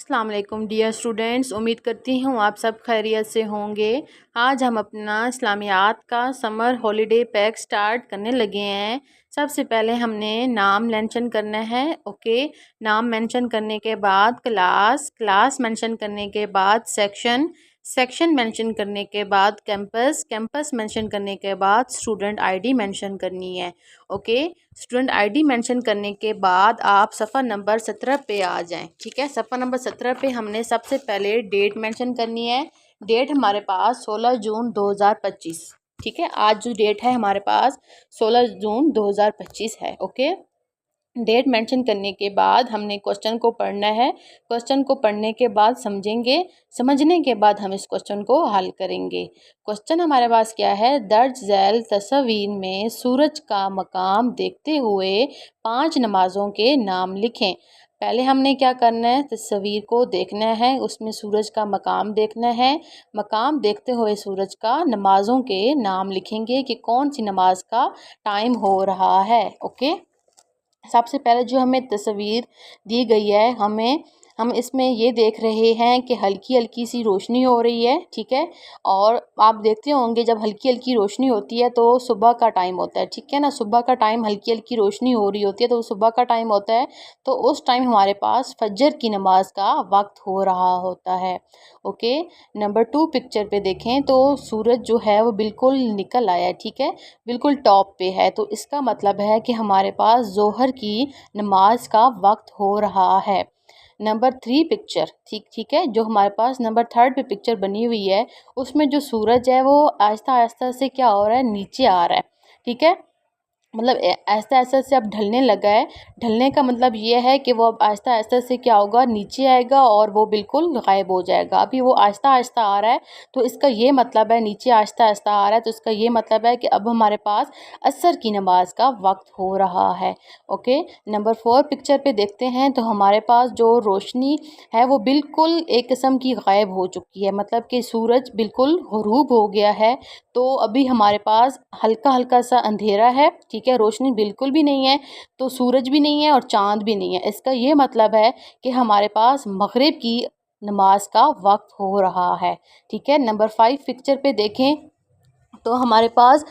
अस्सलाम वालेकुम dear students, उम्मीद करती हूँ आप सब खैरियत से होंगे। आज हम अपना इस्लामियात का समर हॉलीडे पैक स्टार्ट करने लगे हैं। सबसे पहले हमने नाम मेंशन करना है। ओके, नाम मेंशन करने के बाद क्लास मेंशन करने के बाद सेक्शन मेंशन करने के बाद कैंपस मेंशन करने के बाद स्टूडेंट आईडी मेंशन करनी है। ओके, स्टूडेंट आईडी मेंशन करने के बाद आप सफ़ा नंबर 17 पे आ जाएं। ठीक है, सफ़ा नंबर 17 पे हमने सबसे पहले डेट मेंशन करनी है। डेट हमारे पास 16 जून 2025। ठीक है, आज जो डेट है हमारे पास 16 जून 2025 है। ओके, डेट मेंशन करने के बाद हमने क्वेश्चन को पढ़ना है। क्वेश्चन को पढ़ने के बाद समझेंगे, समझने के बाद हम इस क्वेश्चन को हल करेंगे। क्वेश्चन हमारे पास क्या है, दर्ज झैल तस्वीर में सूरज का मकाम देखते हुए 5 नमाज़ों के नाम लिखें। पहले हमने क्या करना है, तस्वीर को देखना है, उसमें सूरज का मकाम देखना है। मकाम देखते हुए सूरज का नमाज़ों के नाम लिखेंगे कि कौन सी नमाज का टाइम हो रहा है। ओके, सबसे पहले जो हमें तस्वीर दी गई है, हम इसमें ये देख रहे हैं कि हल्की हल्की सी रोशनी हो रही है। ठीक है, और आप देखते होंगे जब हल्की हल्की रोशनी होती है तो सुबह का टाइम होता है। ठीक है ना, सुबह का टाइम हल्की हल्की रोशनी हो रही होती है तो सुबह का टाइम होता है। तो उस टाइम हमारे पास फजर की नमाज का वक्त हो रहा होता है। ओके, नंबर 2 पिक्चर पे देखें तो सूरज जो है वो बिल्कुल निकल आया है। ठीक है, बिल्कुल टॉप पे है, तो इसका मतलब है कि हमारे पास जोहर की नमाज का वक्त हो रहा है। नंबर 3 पिक्चर, ठीक है, जो हमारे पास नंबर 3 पे पिक्चर बनी हुई है, उसमें जो सूरज है वो आहिस्ता आहिस्ता से क्या हो रहा है, नीचे आ रहा है। ठीक है, मतलब आहिस्ता आहिस्ता से अब ढलने लगा है। ढलने का मतलब ये है कि वो अब आहिस्ता आहिस्ता से क्या होगा, नीचे आएगा और वो बिल्कुल गायब हो जाएगा। अभी वो आहिस्ता आहिस्ता आ रहा है, तो इसका ये मतलब है, नीचे आहिस्ता आहिस्ता आ रहा है तो इसका ये मतलब है कि अब हमारे पास असर की नमाज का वक्त हो रहा है। ओके, नंबर 4 पिक्चर पे देखते हैं तो हमारे पास जो रोशनी है वो बिल्कुल एक किस्म की गायब हो चुकी है, मतलब कि सूरज बिल्कुल गुरूब हो गया है। तो अभी हमारे पास हल्का हल्का सा अंधेरा है। ठीक है, रोशनी बिल्कुल भी नहीं है, तो सूरज भी नहीं है और चांद भी नहीं है। इसका ये मतलब है कि हमारे पास मगरिब की नमाज का वक्त हो रहा है। ठीक है, नंबर 5 पिक्चर पे देखें तो हमारे पास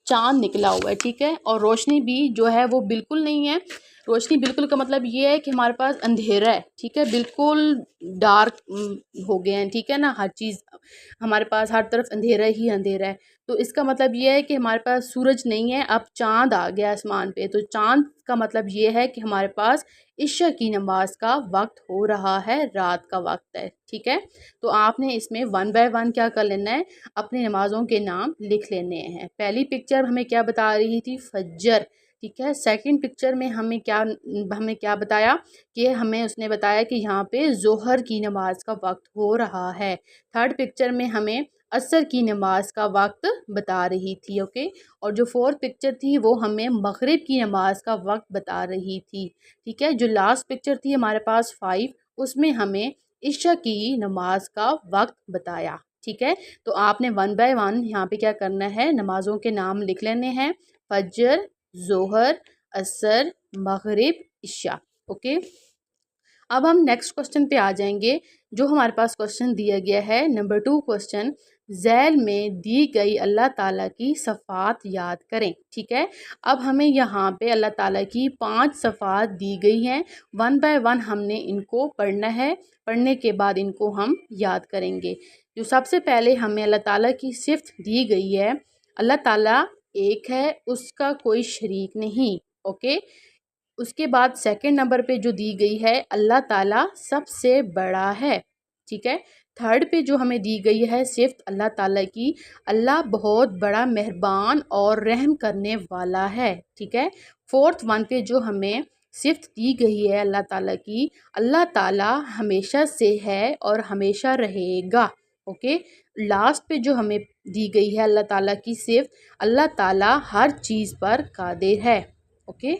चांद निकला हुआ है। ठीक है, और रोशनी भी जो है वो बिल्कुल नहीं है। रोशनी बिल्कुल का मतलब ये है कि हमारे पास अंधेरा है। ठीक है, बिल्कुल डार्क हो गए हैं। ठीक है ना, हर चीज़ हमारे पास हर तरफ अंधेरा ही अंधेरा है। तो इसका मतलब ये है कि हमारे पास सूरज नहीं है, अब चांद आ गया आसमान पे। तो चांद का मतलब ये है कि हमारे पास इशा की नमाज का वक्त हो रहा है, रात का वक्त है। ठीक है, तो आपने इसमें 1 बाय 1 क्या कर लेना है, अपनी नमाज़ों के नाम लिख लेने हैं। पहली पिक्चर हमें क्या बता रही थी, फज्जर। ठीक है, सेकंड पिक्चर में हमें क्या बताया कि हमें उसने बताया कि यहाँ पे जोहर की नमाज का वक्त हो रहा है। थर्ड पिक्चर में हमें असर की नमाज का वक्त बता रही थी। ओके, और जो फोर्थ पिक्चर थी वो हमें मगरिब की नमाज का वक्त बता रही थी। ठीक है, जो लास्ट पिक्चर थी हमारे पास 5, उसमें हमें इशा की नमाज का वक्त बताया। ठीक है, तो आपने 1 बाय 1 यहाँ पे क्या करना है, नमाज़ों के नाम लिख लेने हैं, फजर, जोहर, असर, मगरिब, इशा। ओके, अब हम नेक्स्ट क्वेश्चन पे आ जाएंगे। जो हमारे पास क्वेश्चन दिया गया है नंबर 2 क्वेश्चन, झैल में दी गई अल्लाह ताला की सफ़ात याद करें। ठीक है, अब हमें यहाँ पे अल्लाह ताला की 5 सफ़ात दी गई हैं। 1 बाय 1 हमने इनको पढ़ना है, पढ़ने के बाद इनको हम याद करेंगे। जो सबसे पहले हमें अल्लाह ताला की सिफ़त दी गई है, अल्लाह ताला एक है, उसका कोई शरीक नहीं। ओके, उसके बाद सेकंड नंबर पे जो दी गई है, अल्लाह ताला सबसे बड़ा है। ठीक है, थर्ड पे जो हमें दी गई है सिर्फ अल्लाह ताला की, अल्लाह बहुत बड़ा मेहरबान और रहम करने वाला है। ठीक है, फोर्थ वन पे जो हमें सिर्फ दी गई है अल्लाह ताला की, अल्लाह ताला हमेशा से है और हमेशा रहेगा। ओके, लास्ट पे जो हमें दी गई है अल्लाह ताला की सिर्फ, अल्लाह ताला हर चीज़ पर कादिर है। ओके।